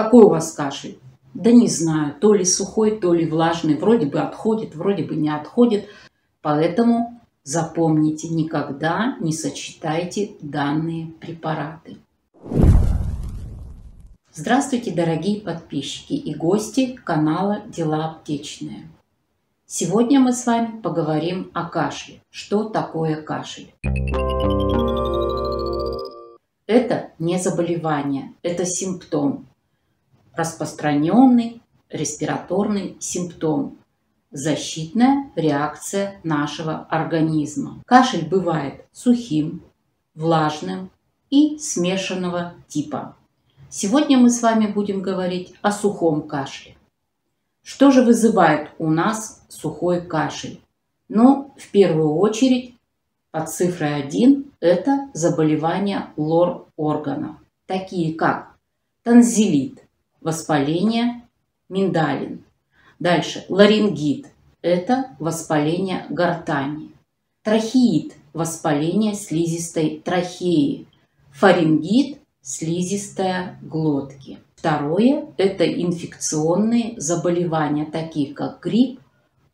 Какой у вас кашель? Да не знаю, то ли сухой, то ли влажный, вроде бы отходит, вроде бы не отходит. Поэтому запомните, никогда не сочетайте данные препараты. Здравствуйте, дорогие подписчики и гости канала Дела Аптечные. Сегодня мы с вами поговорим о кашле. Что такое кашель? Это не заболевание, это симптом. Распространенный респираторный симптом. Защитная реакция нашего организма. Кашель бывает сухим, влажным и смешанного типа. Сегодня мы с вами будем говорить о сухом кашле. Что же вызывает у нас сухой кашель? Ну, в первую очередь, под цифрой 1 это заболевания лор-органов, такие как танзелит, воспаление миндалин. Дальше ларингит – это воспаление гортани. Трахеит – воспаление слизистой трахеи. Фарингит – слизистая глотки. Второе – это инфекционные заболевания, такие как грипп,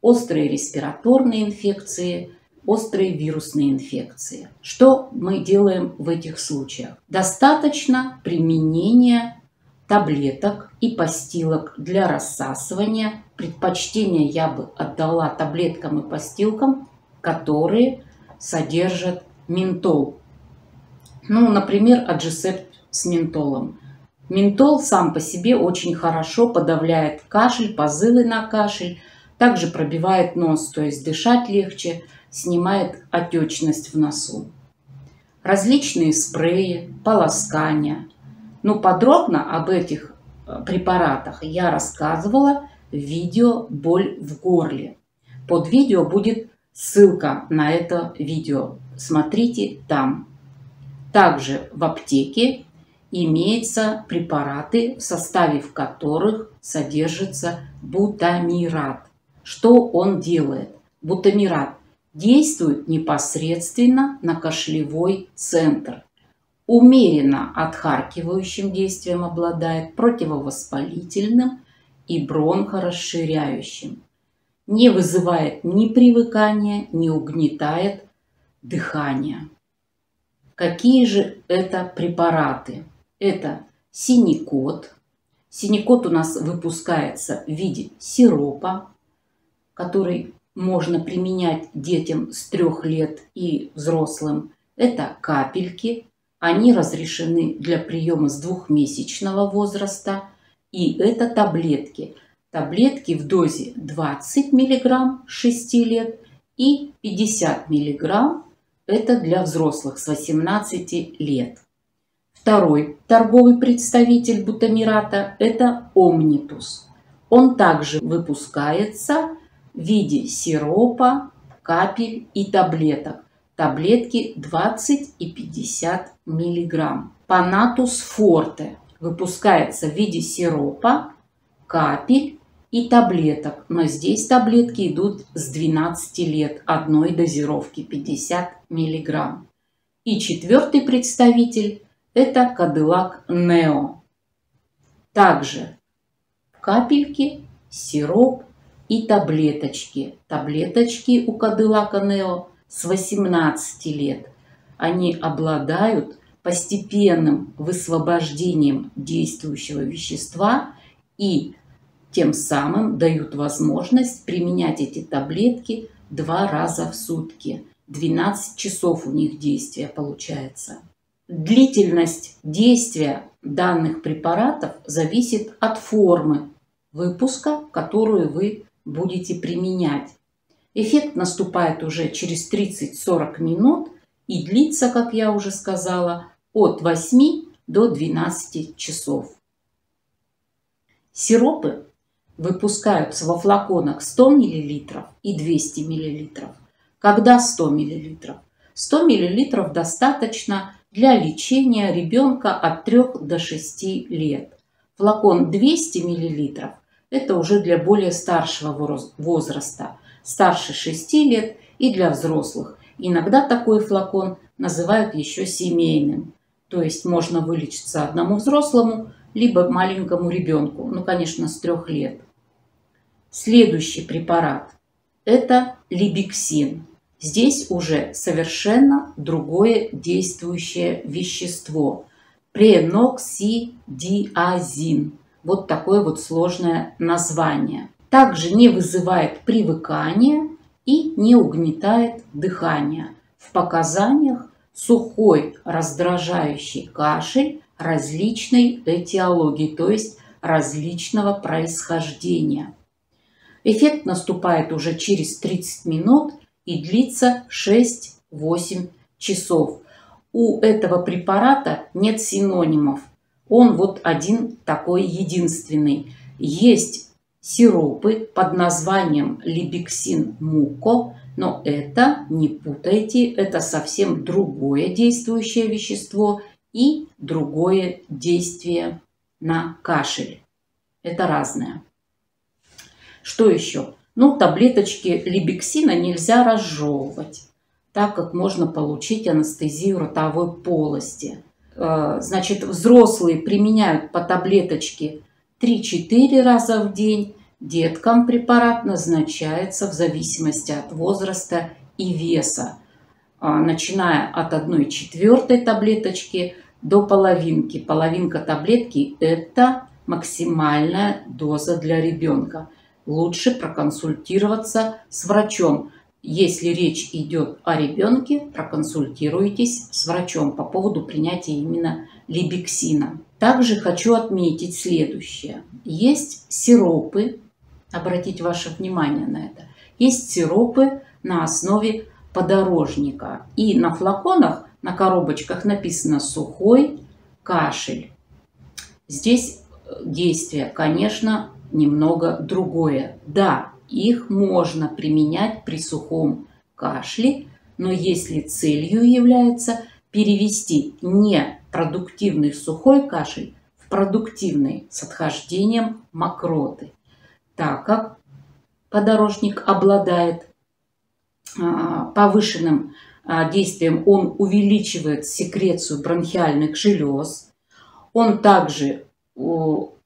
острые респираторные инфекции, острые вирусные инфекции. Что мы делаем в этих случаях? Достаточно применения таблеток и постилок для рассасывания. Предпочтение я бы отдала таблеткам и постилкам, которые содержат ментол. Ну, например, аджесепт с ментолом. Ментол сам по себе очень хорошо подавляет кашель, позывы на кашель, также пробивает нос, то есть дышать легче, снимает отечность в носу. Различные спреи, полоскания. Ну, подробно об этих препаратах я рассказывала в видео «Боль в горле». Под видео будет ссылка на это видео. Смотрите там. Также в аптеке имеются препараты, в составе которых содержится бутамират. Что он делает? Бутамират действует непосредственно на кашлевой центр. Умеренно отхаркивающим действием обладает, противовоспалительным и бронхорасширяющим. Не вызывает ни привыкания, не угнетает дыхание. Какие же это препараты? Это синекот. Синекот у нас выпускается в виде сиропа, который можно применять детям с 3 лет и взрослым. Это капельки. Они разрешены для приема с 2-месячного возраста. И это таблетки. Таблетки в дозе 20 мг с 6 лет и 50 мг. Это для взрослых с 18 лет. Второй торговый представитель бутамирата – это Омнитус. Он также выпускается в виде сиропа, капель и таблеток. Таблетки 20 и 50 мг. Панатус форте выпускается в виде сиропа, капель и таблеток. Но здесь таблетки идут с 12 лет одной дозировки 50 мг. И четвертый представитель – это Кадиллак Нео. Также капельки, сироп и таблеточки. Таблеточки у Кадиллака Нео с 18 лет. Они обладают постепенным высвобождением действующего вещества и тем самым дают возможность применять эти таблетки 2 раза в сутки. 12 часов у них действия получается. Длительность действия данных препаратов зависит от формы выпуска, которую вы будете применять. Эффект наступает уже через 30-40 минут и длится, как я уже сказала, от 8 до 12 часов. Сиропы выпускаются во флаконах 100 мл и 200 мл. Когда 100 мл? 100 мл достаточно для лечения ребенка от 3 до 6 лет. Флакон 200 мл – это уже для более старшего возраста, старше 6 лет и для взрослых. Иногда такой флакон называют еще семейным. То есть можно вылечиться одному взрослому либо маленькому ребенку, ну, конечно, с 3 лет. Следующий препарат – это либексин. Здесь уже совершенно другое действующее вещество – преноксидиазин. Вот такое вот сложное название. Также не вызывает привыкания и не угнетает дыхание. В показаниях сухой раздражающий кашель различной этиологии, то есть различного происхождения. Эффект наступает уже через 30 минут и длится 6-8 часов. У этого препарата нет синонимов. Он вот один такой единственный. Есть сиропы под названием либексин муко, но это, не путайте, это совсем другое действующее вещество и другое действие на кашель. Это разное. Что еще? Ну, таблеточки либексина нельзя разжевывать, так как можно получить анестезию ротовой полости. Значит, взрослые применяют по таблеточке 3-4 раза в день. Деткам препарат назначается в зависимости от возраста и веса, начиная от 1/4 таблеточки до половинки. Половинка таблетки – это максимальная доза для ребенка. Лучше проконсультироваться с врачом. Если речь идет о ребенке, проконсультируйтесь с врачом по поводу принятия именно либексина. Также хочу отметить следующее. Есть сиропы, обратить ваше внимание на это, есть сиропы на основе подорожника. И на флаконах, на коробочках написано «сухой кашель». Здесь действие, конечно, немного другое. Да, их можно применять при сухом кашле, но если целью является перевести непродуктивный сухой кашель в продуктивный с отхождением мокроты, так как подорожник обладает повышенным действием, он увеличивает секрецию бронхиальных желез, он также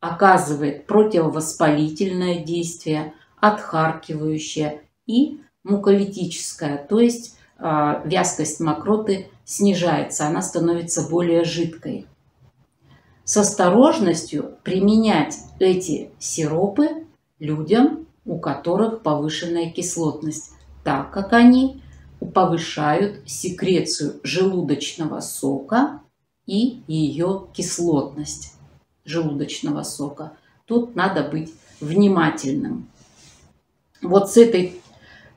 оказывает противовоспалительное действие, отхаркивающее и муколитическое, то есть вязкость мокроты снижается, она становится более жидкой. С осторожностью применять эти сиропы людям, у которых повышенная кислотность, так как они повышают секрецию желудочного сока и ее кислотность желудочного сока. Тут надо быть внимательным. Вот с этой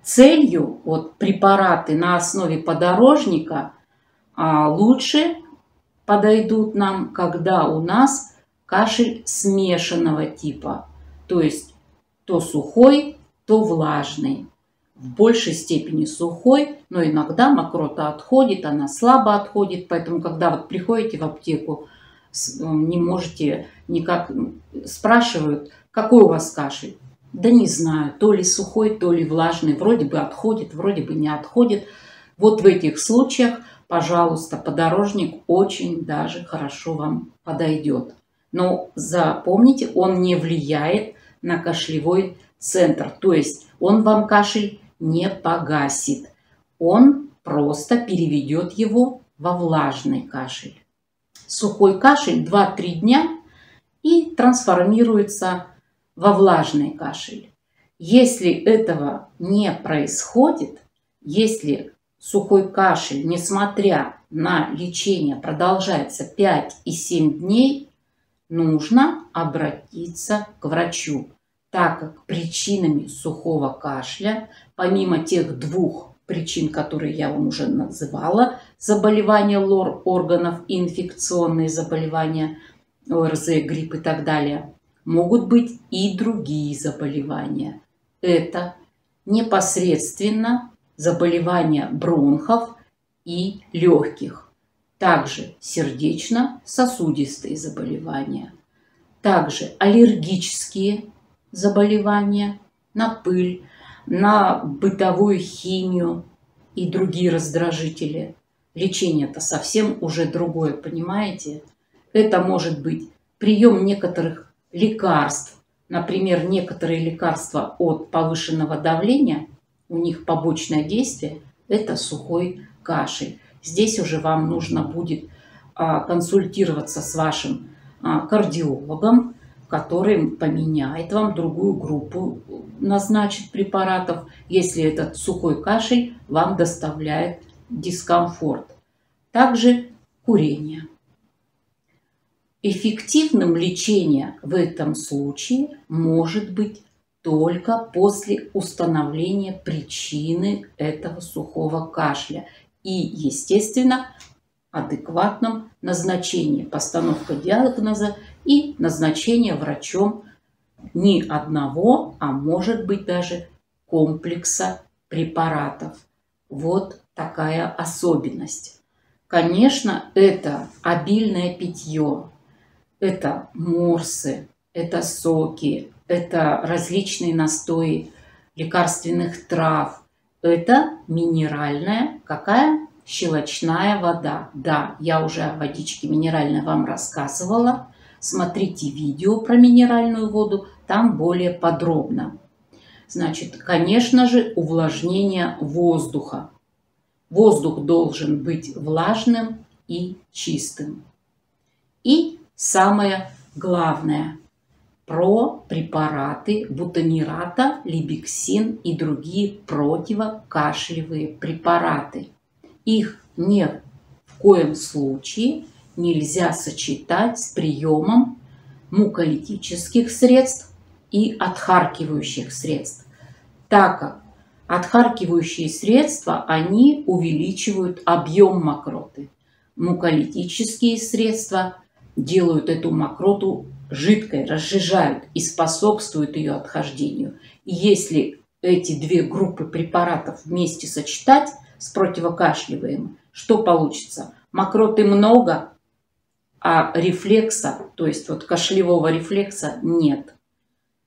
целью вот препараты на основе подорожника лучше подойдут нам, когда у нас кашель смешанного типа, то есть то сухой, то влажный. В большей степени сухой, но иногда мокрота отходит, она слабо отходит, поэтому когда вот приходите в аптеку, не можете никак, спрашивают, какой у вас кашель? Да не знаю, то ли сухой, то ли влажный, вроде бы отходит, вроде бы не отходит. Вот в этих случаях, пожалуйста, подорожник очень даже хорошо вам подойдет. Но запомните, он не влияет на кашлевой центр, то есть он вам кашель не погасит, он просто переведет его во влажный кашель. Сухой кашель 2-3 дня и трансформируется во влажный кашель. Если этого не происходит, если сухой кашель, несмотря на лечение, продолжается 5 и 7 дней, нужно обратиться к врачу, так как причинами сухого кашля, помимо тех 2 причин, которые я вам уже называла, заболевания лор-органов, инфекционные заболевания, ОРЗ, грипп и так далее, могут быть и другие заболевания. Это непосредственно заболевания бронхов и легких, также сердечно-сосудистые заболевания, также аллергические заболевания на пыль, на бытовую химию и другие раздражители. Лечение-то совсем уже другое, понимаете? Это может быть прием некоторых лекарств, например, некоторые лекарства от повышенного давления, у них побочное действие – это сухой кашель. Здесь уже вам нужно будет консультироваться с вашим кардиологом, который поменяет вам другую группу, назначит препаратов, если этот сухой кашель вам доставляет дискомфорт. Также курение. Эффективным лечение в этом случае может быть только после установления причины этого сухого кашля и, естественно, адекватном назначении, постановка диагноза и назначение врачом не одного, а может быть даже комплекса препаратов. Вот такая особенность. Конечно, это обильное питье, это морсы, это соки, это различные настои лекарственных трав, это минеральная какая? Щелочная вода. Да, я уже о водичке минеральной вам рассказывала. Смотрите видео про минеральную воду, там более подробно. Значит, конечно же, увлажнение воздуха. Воздух должен быть влажным и чистым. И самое главное про препараты бутанирата, либексин и другие противокашлевые препараты. Их ни в коем случае нельзя сочетать с приемом муколитических средств и отхаркивающих средств, так как отхаркивающие средства, они увеличивают объем мокроты. Муколитические средства делают эту мокроту жидкой, разжижают и способствуют ее отхождению. И если эти две группы препаратов вместе сочетать с противокашлевыми, что получится? Мокроты много, а рефлекса, то есть вот кашлевого рефлекса нет.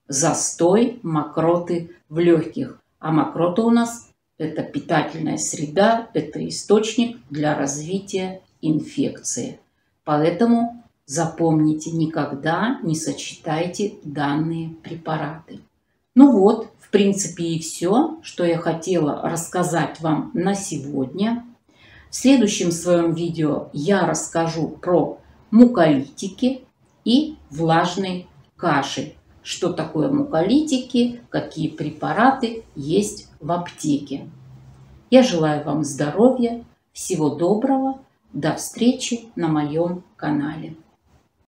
Застой мокроты в легких. А мокрота у нас это питательная среда, это источник для развития инфекции. Поэтому запомните, никогда не сочетайте данные препараты. Ну вот, в принципе, и все, что я хотела рассказать вам на сегодня. В следующем своем видео я расскажу про муколитики и влажный кашель. Что такое муколитики, какие препараты есть в аптеке. Я желаю вам здоровья, всего доброго, до встречи на моем канале.